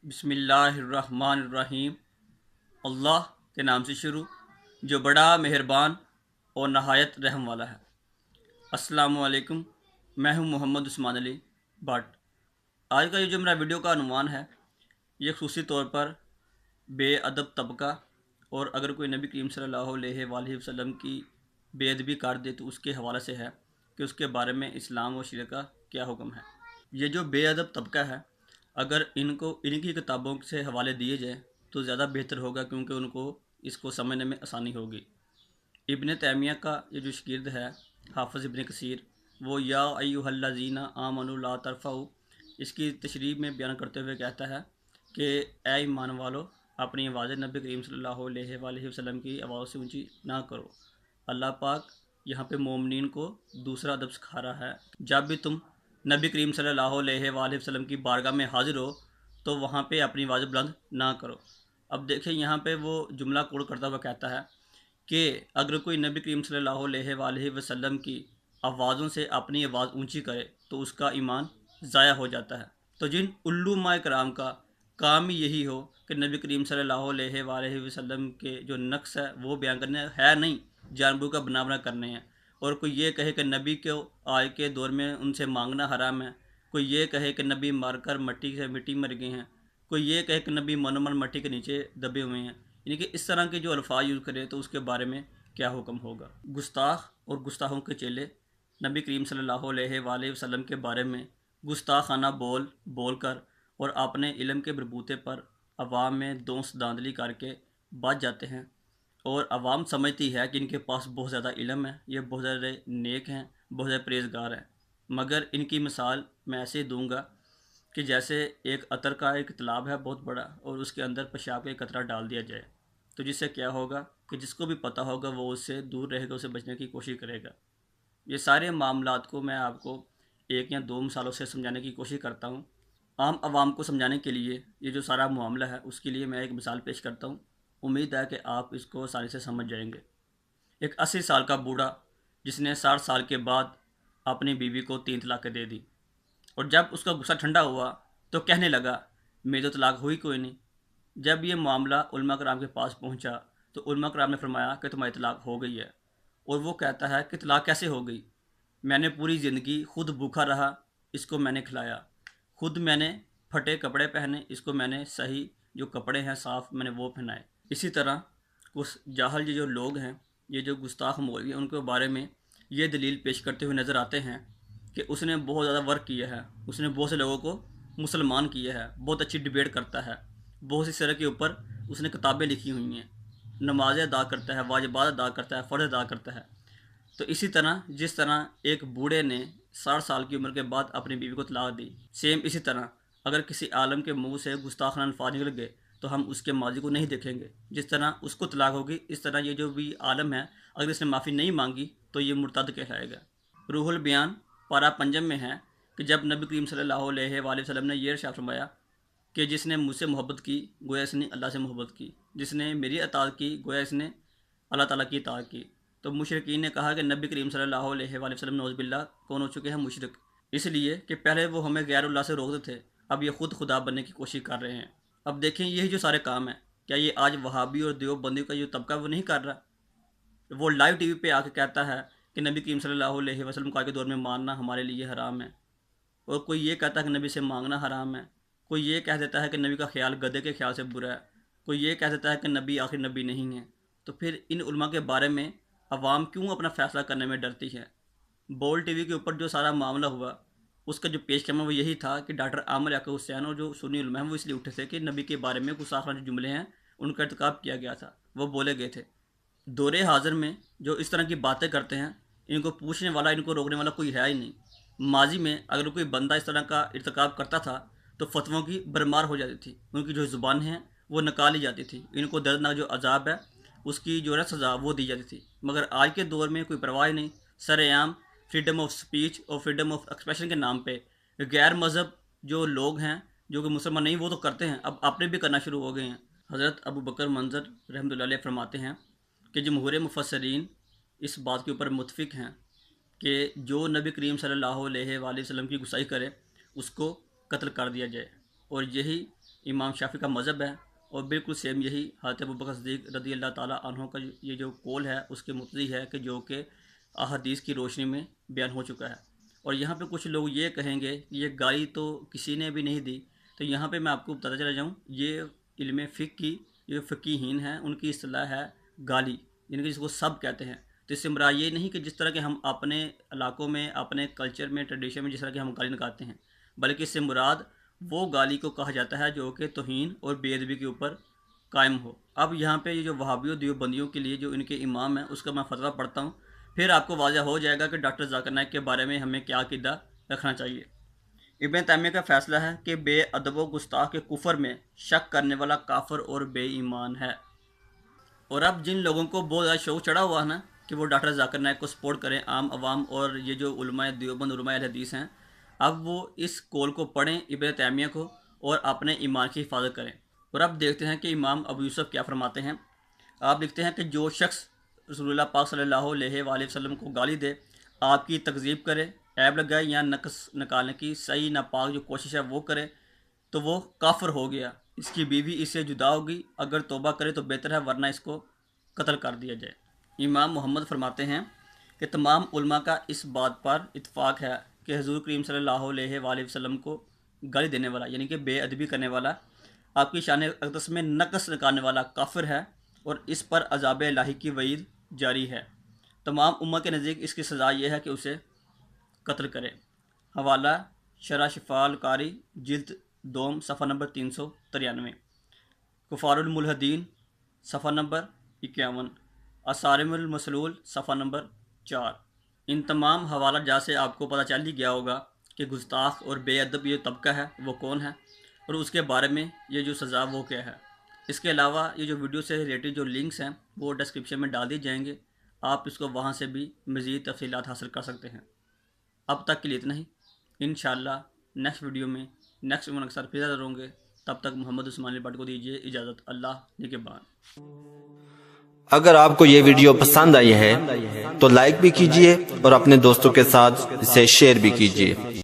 बिस्मिल्लाहिर्रहमानिर्रहीम। अल्लाह के नाम से शुरू जो बड़ा मेहरबान और नहायत रहम वाला है। अस्सलामु अलैकुम। मैं हूं मोहम्मद उस्मान अली भट्ट। आज का ये जो मेरा वीडियो का अनुमान है ये खुसूसी तौर पर बेअदब तबका और अगर कोई नबी करीम सल्लल्लाहु अलैहि वसल्लम की बेअदबी कर दे तो उसके हवाले से है कि उसके बारे में इस्लाम और शरीयत का क्या हुक्म है। ये जो बेअदब तबका है अगर इनको इन्हीं की किताबों से हवाले दिए जाए तो ज़्यादा बेहतर होगा, क्योंकि उनको इसको समझने में आसानी होगी। इब्न तैमिया का ये जो शागिर्द है हाफिज़ इब्न कसीर, वो या अय्युहल्लज़ीना आमनु ला तरफ़ऊ इसकी तशरीह में बयान करते हुए कहता है कि ऐ ईमान वालो अपनी आवाज़ नबी करीम सल्लल्लाहु अलैहि वसल्लम की आवाज़ से ऊंची ना करो। अल्लाह पाक यहाँ पे मोमिनीन को दूसरा अदब सिखा रहा है। जब भी तुम नबी करीम सल्लल्लाहु अलैहि वसल्लम की बारगाह में हाजिर हो तो वहाँ पे अपनी आवाज़ बुलंद ना करो। अब देखिए यहाँ पे वो जुमला कोड करता हुआ कहता है कि अगर कोई नबी करीम सल्लल्लाहु अलैहि वसल्लम की आवाज़ों से अपनी आवाज़ ऊंची करे तो उसका ईमान ज़ाया हो जाता है। तो जिन उल्लुमा कराम का काम ही यही हो कि नबी करीम सल्लल्लाहु अलैहि वसल्लम के जो नक्स है वो बयान करने है नहीं, जानबूझ का बना करने हैं। और कोई ये कहे कि नबी को आज के दौर में उनसे मांगना हराम है, कोई ये कहे कि नबी मारकर मट्टी से मिट्टी मर गए हैं, कोई ये कहे कि नबी मनोमन मट्टी के नीचे दबे हुए हैं, यानी कि इस तरह के जो अल्फाज यूज़ करे तो उसके बारे में क्या हुक्म होगा। गुस्ताख और गुस्ताखों के चेले नबी करीम सल्लल्लाहु अलैहि वसल्लम के बारे में गुस्ताखाना बोल कर और अपने इल्म के बलबूते पर अवाम में दोस्त दांधली करके बच जाते हैं। और अवाम समझती है कि इनके पास बहुत ज़्यादा इल्म है, ये बहुत ज़्यादा नेक हैं, बहुत ज़्यादा परहेज़गार हैं। मगर इनकी मिसाल मैं ऐसे ही दूंगा कि जैसे एक अतर का एक तालाब है बहुत बड़ा और उसके अंदर पेशाब का एक कतरा डाल दिया जाए, तो जिससे क्या होगा कि जिसको भी पता होगा वो उससे दूर रहेगा, उससे बचने की कोशिश करेगा। ये सारे मामलात को मैं आपको एक या दो मिसालों से समझाने की कोशिश करता हूँ। आम आवाम को समझाने के लिए ये जो सारा मामला है उसके लिए मैं एक मिसाल पेश करता हूँ। उम्मीद है कि आप इसको आसानी से समझ जाएंगे। एक 80 साल का बूढ़ा जिसने 60 साल के बाद अपनी बीवी को 3 तलाक़ें दे दी, और जब उसका गुस्सा ठंडा हुआ तो कहने लगा मेरी तो तलाक हुई कोई नहीं। जब ये मामला उलमा कराम के पास पहुंचा तो उलमा कराम ने फरमाया कि तुम्हारी तलाक हो गई है। और वो कहता है कि तलाक कैसे हो गई, मैंने पूरी ज़िंदगी खुद भूखा रहा, इसको मैंने खिलाया, खुद मैंने फटे कपड़े पहने, इसको मैंने सही जो कपड़े हैं साफ़ मैंने वो पहनाए। इसी तरह कुछ जाहल जो लोग हैं, ये जो गुस्ताख मौलवी हैं, उनके बारे में ये दलील पेश करते हुए नज़र आते हैं कि उसने बहुत ज़्यादा वर्क किया है, उसने बहुत से लोगों को मुसलमान किया है, बहुत अच्छी डिबेट करता है, बहुत सी सर के ऊपर उसने किताबें लिखी हुई हैं, नमाज़ें अदा करता है, वाजिबात अदा करता है, फ़र्ज़ अदा करता है। तो इसी तरह जिस तरह एक बूढ़े ने 60 साल की उम्र के बाद अपनी बीवी को तलाक दी, सेम इसी तरह अगर किसी आलम के मुंह से गुस्ताखाना अल्फाज निकल गए तो हम उसके माजी को नहीं देखेंगे। जिस तरह उसको तलाक होगी इस तरह ये जो भी आलम है अगर इसने माफ़ी नहीं मांगी तो ये मुर्तद कहलाएगा। रूहुल बयान पारा पंजम में है कि जब नबी करीम सल्लल्लाहु अलैहि वसल्लम ने यह इरशाद फरमाया कि जिसने मुझसे मोहब्बत की गोया इसने अल्लाह से मोहब्बत की, जिसने मेरी अताअत की गोया इसने अल्लाह ताला की अताअत की। तो मुशरिकीन ने कहा कि नबी करीम सल्लल्लाहु अलैहि वसल्लम नौज़ुबिल्लाह कौन हो चुके हैं मुशरिक, इसलिए कि पहले वो हमें गैरुल्लाह से रोकते थे, अब ये खुद खुदा बनने की कोशिश कर रहे हैं। अब देखें यही जो सारे काम हैं, क्या ये आज वहाबी और देवबंदी का जो तबका वो नहीं कर रहा। वो लाइव टीवी पे आके कहता है कि नबी करीम सल्लल्लाहु अलैहि वसल्लम को आज के दौर में मानना हमारे लिए हराम है, और कोई ये कहता है कि नबी से मांगना हराम है, कोई ये कह देता है कि नबी का ख्याल गधे के ख्याल से बुरा है, कोई ये कह देता है कि नबी आखिर नबी नहीं है। तो फिर इन उलमा के बारे में अवाम क्यों अपना फ़ैसला करने में डरती है। बोल टीवी के ऊपर जो सारा मामला हुआ उसका जो पेश करना वो यही था कि डॉक्टर आमिर याकूब हुसैन और जो सुन्नी उलमा हैं वो इसलिए उठे थे कि नबी के बारे में कुछ आखिरी जो जुमले हैं उनका इर्तिकाब किया गया था, वो बोले गए थे। दौरे हाजिर में जो इस तरह की बातें करते हैं इनको पूछने वाला, इनको रोकने वाला कोई है ही नहीं। माजी में अगर कोई बंदा इस तरह का इर्तिकाब करता था तो फतवों की भरमार हो जाती थी, उनकी जो ज़ुबान है वो निकाली जाती थी, इनको दर्दनाक जो अजाब है उसकी जो है सज़ा वो दी जाती थी। मगर आज के दौर में कोई परवाह नहीं, सरेआम फ्रीडम ऑफ स्पीच और फ्रीडम ऑफ एक्सप्रेशन के नाम पे गैर मज़हब जो लोग हैं जो कि मुसलमान नहीं वो तो करते हैं, अब आपने भी करना शुरू हो गए हैं। हज़रत अबू बकर मंजर रहमतुल्लाह अलैह फरमाते हैं कि जमहूर मुफस्सरीन इस बात के ऊपर मुतफिक हैं कि जो नबी करीम सल्लल्लाहु अलैहि वसल्लम की गुस्ताखी करे उसको कत्ल कर दिया जाए, और यही امام شافعی کا مذہب ہے، اور بالکل سیم یہی حضرت ابوبکر صدیق رضی اللہ تعالیٰ عنہ کا یہ جو قول ہے اس کے مقتضی ہے، کہ جو کہ احادیث کی روشنی میں بیان ہو چکا ہے۔ اور یہاں پہ کچھ لوگ یہ کہیں گے کہ یہ گالی تو کسی نے بھی نہیں دی، تو یہاں پہ میں آپ کو بتاتا چلا جاؤں، یہ علم فقہ کی جو فقیہین ہیں ان کی اصطلاح ہے گالی، یعنی کہ جس کو سب کہتے ہیں۔ تو اس سے مراد یہ نہیں کہ جس طرح کہ ہم اپنے علاقوں میں، اپنے کلچر میں، ٹریڈیشن میں جس طرح کہ ہم گالی نکالتے ہیں، بلکہ اس سے مراد وہ گالی کو کہا جاتا ہے جو کہ توہین اور بے ادبی کے اوپر قائم ہو۔ اب یہاں پہ یہ جو وہابی و دیوبندیوں کے لیے جو ان کے امام ہیں اس کا میں فتویٰ پڑھتا ہوں، پھر آپ کو واضح ہو جائے گا کہ ڈاکٹر ذاکر نائک کے بارے میں ہمیں کیا عقیدہ رکھنا چاہیے۔ ابن تیمیہ کا فیصلہ ہے کہ بے ادب و گستاخ کے کفر میں شک کرنے والا کافر اور بے ایمان ہے۔ اور اب جن لوگوں کو بہت زیادہ شوق چڑھا ہوا ہے نا کہ وہ ڈاکٹر ذاکر نائک کو سپورٹ کریں، عام عوام اور یہ جو علماء دیوبند، علماء اہل حدیث ہیں، اب وہ اس قول کو پڑھیں ابن تیمیہ کو، اور اپنے ایمان کی حفاظت کریں۔ اور اب دیکھتے ہیں کہ امام ابو یوسف کیا فرماتے ہیں۔ آپ لکھتے ہیں کہ جو شخص رسول اللہ پاک صلی اللہ علیہ وآلہ وسلم کو گالی دے، آپ کی تکذیب کرے، عیب لگائے یا نقص نکالنے کی صحیح ناپاک جو کوشش ہے وہ کرے، تو وہ کافر ہو گیا۔ اس کی بیوی اس سے جدا ہوگی، اگر توبہ کرے تو بہتر ہے، ورنہ اس کو قتل کر دیا جائے۔ امام محمد فرماتے ہیں کہ تمام علماء کا اس بات پر اتفاق ہے کہ حضور کریم صلی اللہ علیہ وآلہ وسلم کو گالی دینے والا، یعنی کہ بے ادبی کرنے والا، آپ کی شان اقدس میں نقص نکالنے والا کافر ہے، اور اس پر عذاب الہی کی وعید جاری ہے۔ تمام امت کے نزدیک اس کی سزا یہ ہے کہ اسے قتل کرے۔ حوالہ شرح شفاء القاری جلد دوم صفحہ نمبر 393، کفار الملحدین صفحہ نمبر 51، اصارم المسلول صفحہ نمبر 4۔ ان تمام حوالہ جات سے آپ کو پتہ چل ہی گیا ہوگا کہ گستاخ اور بے ادب یہ طبقہ ہے وہ کون ہے، اور اس کے بارے میں یہ جو سزا وہ کیا ہے۔ اس کے علاوہ یہ جو ویڈیو سے ریلیٹڈ جو لنکس ہیں وہ ڈسکرپشن میں ڈال دی جائیں گے، آپ اس کو وہاں سے بھی مزید تفصیلات حاصل کر سکتے ہیں۔ اب تک کے لیے اتنا ہی، انشاءاللہ نیکسٹ ویڈیو میں نیکسٹ منقصر پھر حاضر ہوں گے۔ تب تک محمد عثمان علی بٹ کو دیجیے اجازت۔ اللہ نگہبان۔ اگر آپ کو یہ ویڈیو پسند آئی ہے تو لائک بھی کیجئے اور اپنے دوستوں کے ساتھ اسے شیئر بھی کیجئے۔